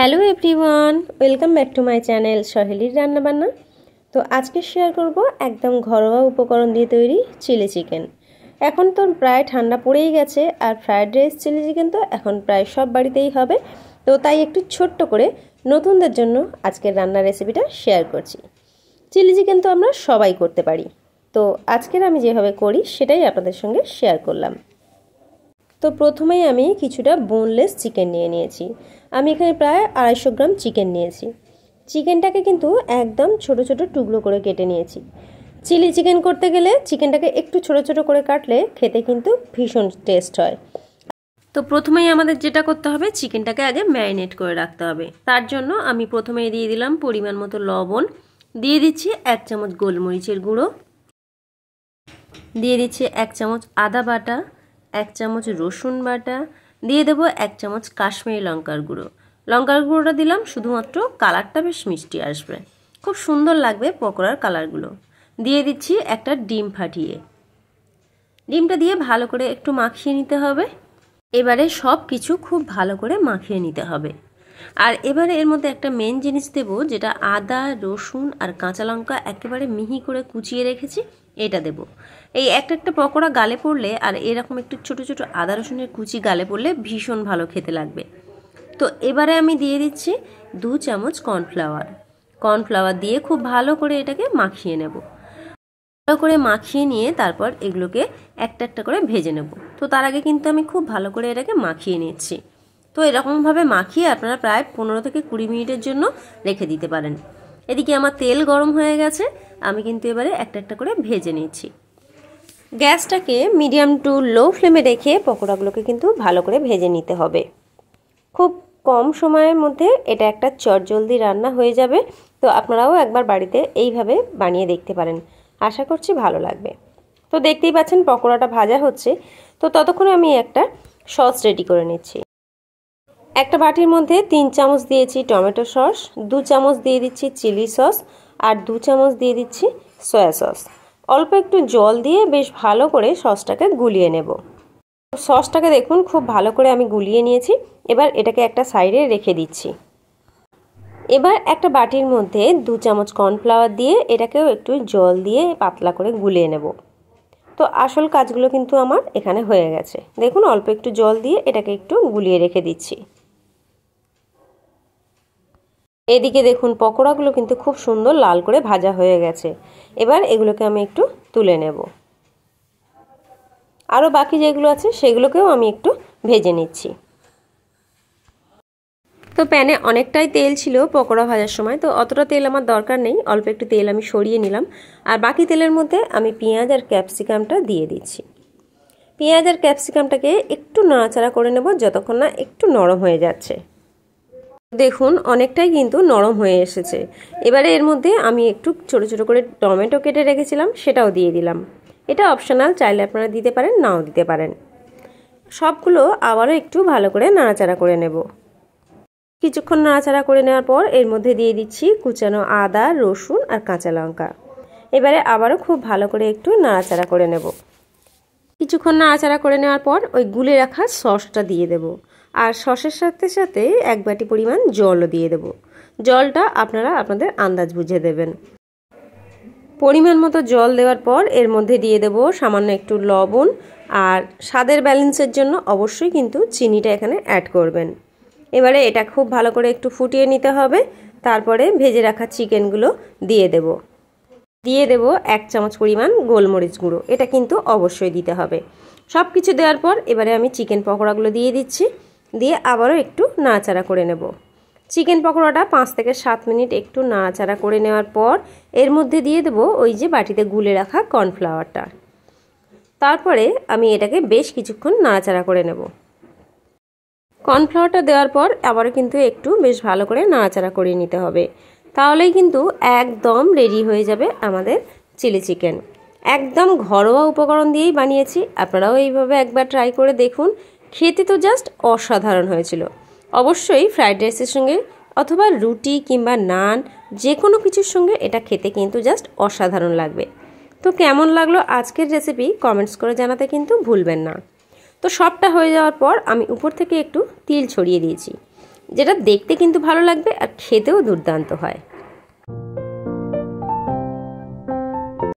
Hello everyone, welcome back to my channel সহেলির রান্নাবান্না। তো আজকে শেয়ার করব একদম ঘরোয়া উপকরণ দিয়ে তৈরি চিলি চিকেন। এখন তো প্রায় ঠান্ডা পড়েই গেছে, আর ফ্রায়েড রাইস চিলি চিকেন তো এখন প্রায় সব বাড়িতেই হবে। তো তাই একটু ছোট্ট করে নতুনদের জন্য আজকের রান্নার রেসিপিটা শেয়ার করছি। চিলি চিকেন তো আমরা সবাই করতে পারি, তো আজকের আমি যেভাবে করি সেটাই আপনাদের সঙ্গে শেয়ার করলাম। তো প্রথমেই আমি কিছুটা বোনলেস চিকেন নিয়েছি। আমি এখানে প্রায় 250 গ্রাম চিকেন নিয়েছি। চিকেনটাকে কিন্তু একদম ছোট ছোট টুকরো করে কেটে নিয়েছি। চিলি চিকেন করতে গেলে চিকেনটাকে একটু ছোট ছোট করে কাটলে খেতে কিন্তু ভীষণ টেস্ট হয়। তো প্রথমেই আমাদের যেটা করতে হবে, চিকেনটাকে আগে ম্যারিনেট করে রাখতে হবে। তার জন্য আমি প্রথমেই দিয়ে দিলাম পরিমাণ মতো লবণ, দিয়ে দিচ্ছি 1 চামচ গোলমরিচের গুঁড়ো, দিয়ে দিচ্ছি 1 চামচ আদা বাটা, 1 চামচ রসুন বাটা, দিয়ে দেবো 1 চামচ কাশ্মীরি লঙ্কার গুঁড়ো। লঙ্কার গুঁড়োটা দিলাম শুধুমাত্র কালারটা বেশ মিষ্টি আসবে, খুব সুন্দর লাগবে পকোড়ার কালারগুলো। দিয়ে দিচ্ছি একটা ডিম ফাটিয়ে। ডিমটা দিয়ে ভালো করে একটু মাখিয়ে নিতে হবে। এবারে সব কিছু খুব ভালো করে মাখিয়ে নিতে হবে। আর এবারে এর মধ্যে একটা মেন জিনিস দেবো, যেটা আদা রসুন আর কাঁচা লঙ্কা একেবারে মিহি করে কুচিয়ে রেখেছি, এটা দেব। এই একটা পকোড়া গালে পড়লে আর এরকম একটু ছোট ছোট আদা রসুনের কুচি গালে পড়লে ভীষণ ভালো খেতে লাগবে। তো এবারে আমি দিয়ে দিচ্ছি 2 চামচ কর্নফ্লাওয়ার দিয়ে খুব ভালো করে এটাকে মাখিয়ে নেব। ভালো করে মাখিয়ে নিয়ে তারপর এগুলোকে একটা একটা করে ভেজে নেব। তো তার আগে কিন্তু আমি খুব ভালো করে এটাকে মাখিয়ে নিচ্ছি। তো এরকমভাবে মাখিয়ে আপনারা প্রায় 15 থেকে 20 মিনিটের জন্য রেখে দিতে পারেন। এদিকে আমার তেল গরম হয়ে গেছে, আমি কিন্তু এবারে একটা একটা করে ভেজে নিচ্ছি। গ্যাসটাকে মিডিয়াম টু লো ফ্লেমে রেখে পকোড়াগুলোকে কিন্তু ভালো করে ভেজে নিতে হবে। খুব কম সময়ের মধ্যে এটা একটা চটজলদি রান্না হয়ে যাবে। তো আপনারাও একবার বাড়িতে এইভাবে বানিয়ে দেখতে পারেন, আশা করছি ভালো লাগবে। তো দেখতেই পাচ্ছেন পকোড়াটা ভাজা হচ্ছে। তো ততক্ষণে আমি একটা সস রেডি করে নিচ্ছি। একটা বাটির মধ্যে 3 চামচ দিয়েছি টমেটো সস, 2 চামচ দিয়ে দিচ্ছি চিলি সস, আর 2 চামচ দিয়ে দিচ্ছি সয়া সস। অল্প একটু জল দিয়ে বেশ ভালো করে সসটাকে গুলিয়ে নেব। সসটাকে দেখুন খুব ভালো করে আমি গুলিয়ে নিয়েছি। এবার এটাকে একটা সাইডে রেখে দিচ্ছি। এবার একটা বাটির মধ্যে 2 চামচ কর্নফ্লাওয়ার দিয়ে এটাকেও একটু জল দিয়ে পাতলা করে গুলিয়ে নেব। তো আসল কাজগুলো কিন্তু আমার এখানে হয়ে গেছে। দেখুন অল্প একটু জল দিয়ে এটাকে একটু গুলিয়ে রেখে দিচ্ছি। এদিকে দেখুন পকোড়াগুলো কিন্তু খুব সুন্দর লাল করে ভাজা হয়ে গেছে। এবার এগুলোকে আমি একটু তুলে নেব। আরও বাকি যেগুলো আছে সেগুলোকেও আমি একটু ভেজে নিচ্ছি। তো প্যানে অনেকটাই তেল ছিল পকোড়া ভাজার সময়, তো অতটা তেল আমার দরকার নেই, অল্প একটু তেল আমি সরিয়ে নিলাম। আর বাকি তেলের মধ্যে আমি পেঁয়াজ আর ক্যাপসিকামটা দিয়ে দিচ্ছি। পেঁয়াজ আর ক্যাপসিকামটাকে একটু নাড়াচাড়া করে নেব যতক্ষণ না একটু নরম হয়ে যাচ্ছে। দেখুন অনেকটাই কিন্তু নরম হয়ে এসেছে। এবারে এর মধ্যে আমি একটু ছোট ছোট করে টমেটো কেটে রেখেছিলাম, সেটাও দিয়ে দিলাম। এটা অপশনাল, চাইলে আপনারা দিতে পারেন নাও দিতে পারেন। সবগুলো আবারও একটু ভালো করে নাড়াচাড়া করে নেব। কিছুক্ষণ নাড়াচাড়া করে নেওয়ার পর এর মধ্যে দিয়ে দিচ্ছি কুচানো আদা রসুন আর কাঁচা লঙ্কা। এবারে আবারও খুব ভালো করে একটু নাড়াচাড়া করে নেব। কিছুক্ষণ নাড়াচাড়া করে নেওয়ার পর ওই গুলে রাখা সসটা দিয়ে দেব। আর সসের সাথে সাথে 1 বাটি পরিমাণ জলও দিয়ে দেব। জলটা আপনারা আপনাদের আন্দাজ বুঝে দেবেন। পরিমাণ মতো জল দেওয়ার পর এর মধ্যে দিয়ে দেব সামান্য একটু লবণ, আর স্বাদের ব্যালেন্সের জন্য অবশ্যই কিন্তু চিনিটা এখানে অ্যাড করবেন। এবারে এটা খুব ভালো করে একটু ফুটিয়ে নিতে হবে। তারপরে ভেজে রাখা চিকেনগুলো দিয়ে দেব। 1 চামচ পরিমাণ গোলমরিচ গুঁড়ো, এটা কিন্তু অবশ্যই দিতে হবে। সব কিছু দেওয়ার পর এবারে আমি চিকেন পকোড়াগুলো দিয়ে দিচ্ছি, দিয়ে আবারও একটু নাড়াচাড়া করে নেব। চিকেন পকোড়াটা 5 থেকে 7 মিনিট একটু নাড়াচাড়া করে নেওয়ার পর এর মধ্যে দিয়ে দেব ওই যে বাটিতে গুলে রাখা কর্নফ্লাওয়ারটা। তারপরে আমি এটাকে বেশ কিছুক্ষণ নাড়াচাড়া করে নেব। কর্নফ্লাওয়ারটা দেওয়ার পর আবারও কিন্তু একটু বেশ ভালো করে নাড়াচাড়া করে নিতে হবে। তাহলেই কিন্তু একদম রেডি হয়ে যাবে আমাদের চিলি চিকেন। একদম ঘরোয়া উপকরণ দিয়েই বানিয়েছি, আপনারাও এইভাবে একবার ট্রাই করে দেখুন। খেতে তো জাস্ট অসাধারণ হয়েছিল। অবশ্যই ফ্রাইড রাইসের সঙ্গে অথবা রুটি কিংবা নান যে কোনো কিছুর সঙ্গে এটা খেতে কিন্তু জাস্ট অসাধারণ লাগবে। তো কেমন লাগলো আজকের রেসিপি কমেন্টস করে জানাতে কিন্তু ভুলবেন না। তো সবটা হয়ে যাওয়ার পর আমি উপর থেকে একটু তিল ছড়িয়ে দিয়েছি। যেটা দেখতে কিন্তু ভালো লাগবে আর খেতেও দুর্দান্ত হয়।